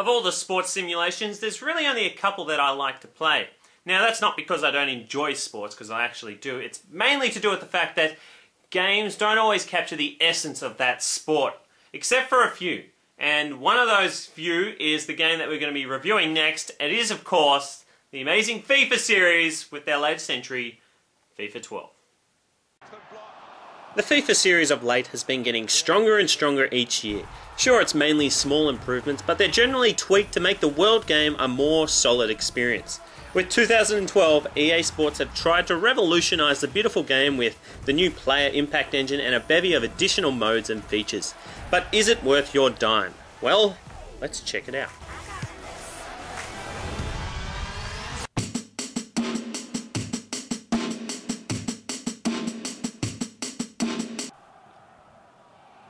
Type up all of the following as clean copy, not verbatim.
Of all the sports simulations, there's really only a couple that I like to play. Now that's not because I don't enjoy sports, because I actually do. It's mainly to do with the fact that games don't always capture the essence of that sport, except for a few. And one of those few is the game that we're going to be reviewing next. It is, of course, the amazing FIFA series with their latest entry, FIFA 12. The FIFA series of late has been getting stronger and stronger each year. Sure, it's mainly small improvements, but they're generally tweaked to make the world game a more solid experience. With 2012, EA Sports have tried to revolutionise the beautiful game with the new player impact engine and a bevy of additional modes and features. But is it worth your dime? Well, let's check it out.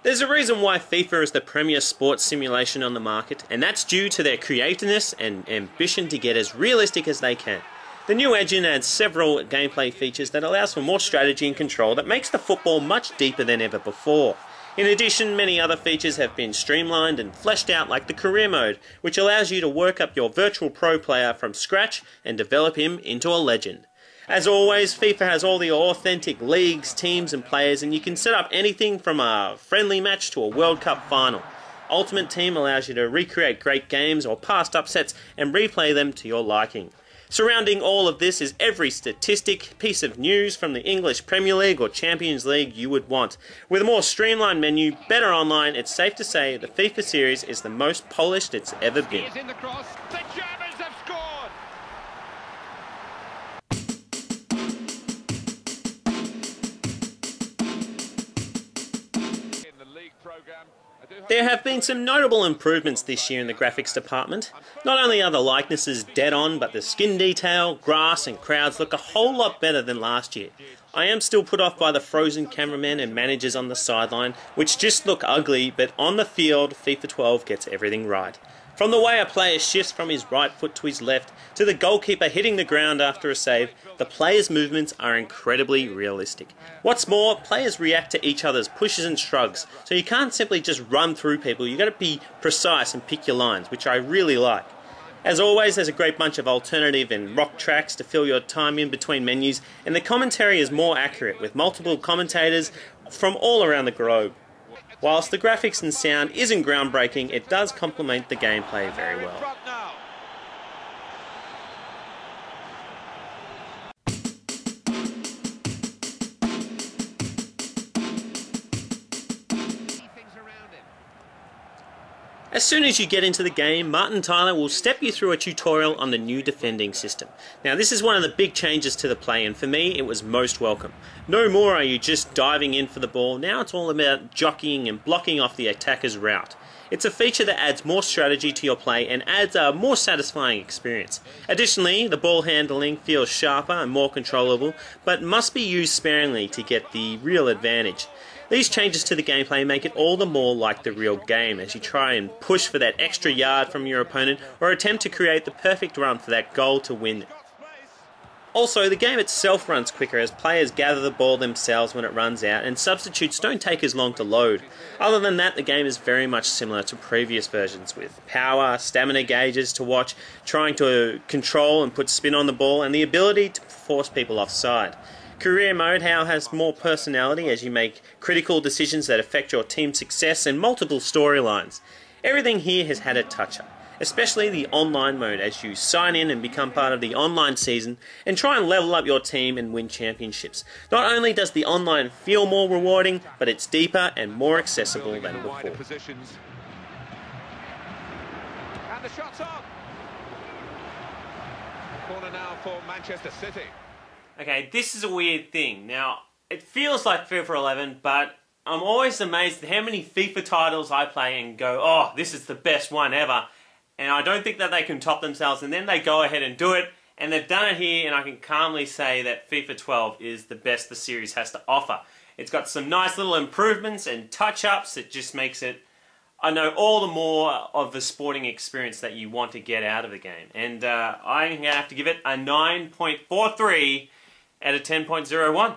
There's a reason why FIFA is the premier sports simulation on the market, and that's due to their creativeness and ambition to get as realistic as they can. The new engine adds several gameplay features that allows for more strategy and control that makes the football much deeper than ever before. In addition, many other features have been streamlined and fleshed out, like the career mode, which allows you to work up your virtual pro player from scratch and develop him into a legend. As always, FIFA has all the authentic leagues, teams and players, and you can set up anything from a friendly match to a World Cup final. Ultimate Team allows you to recreate great games or past upsets and replay them to your liking. Surrounding all of this is every statistic, piece of news from the English Premier League or Champions League you would want. With a more streamlined menu, better online, it's safe to say the FIFA series is the most polished it's ever been. There have been some notable improvements this year in the graphics department. Not only are the likenesses dead on, but the skin detail, grass and crowds look a whole lot better than last year. I am still put off by the frozen cameramen and managers on the sideline, which just look ugly, but on the field, FIFA 12 gets everything right. From the way a player shifts from his right foot to his left, to the goalkeeper hitting the ground after a save, the players' movements are incredibly realistic. What's more, players react to each other's pushes and shrugs, so you can't simply just run through people, you've got to be precise and pick your lines, which I really like. As always, there's a great bunch of alternative and rock tracks to fill your time in between menus, and the commentary is more accurate, with multiple commentators from all around the globe. Whilst the graphics and sound isn't groundbreaking, it does complement the gameplay very well. As soon as you get into the game, Martin Tyler will step you through a tutorial on the new defending system. Now this is one of the big changes to the play, and for me it was most welcome. No more are you just diving in for the ball, now it's all about jockeying and blocking off the attacker's route. It's a feature that adds more strategy to your play and adds a more satisfying experience. Additionally, the ball handling feels sharper and more controllable, but must be used sparingly to get the real advantage. These changes to the gameplay make it all the more like the real game as you try and push for that extra yard from your opponent or attempt to create the perfect run for that goal to win. Also, the game itself runs quicker as players gather the ball themselves when it runs out, and substitutes don't take as long to load. Other than that, the game is very much similar to previous versions, with power, stamina gauges to watch, trying to control and put spin on the ball, and the ability to force people offside. Career mode, however, has more personality as you make critical decisions that affect your team's success, and multiple storylines. Everything here has had a touch-up, especially the online mode as you sign in and become part of the online season and try and level up your team and win championships. Not only does the online feel more rewarding, but it's deeper and more accessible than before. And the shot's on. Corner now for Manchester City. Okay, this is a weird thing. Now, it feels like FIFA 11, but I'm always amazed at how many FIFA titles I play and go, oh, this is the best one ever. And I don't think that they can top themselves, and then they go ahead and do it, and they've done it here, and I can calmly say that FIFA 12 is the best the series has to offer. It's got some nice little improvements and touch-ups. It just makes it, I know, all the more of the sporting experience that you want to get out of the game. And I'm going to have to give it a 9.43 out of 10.01.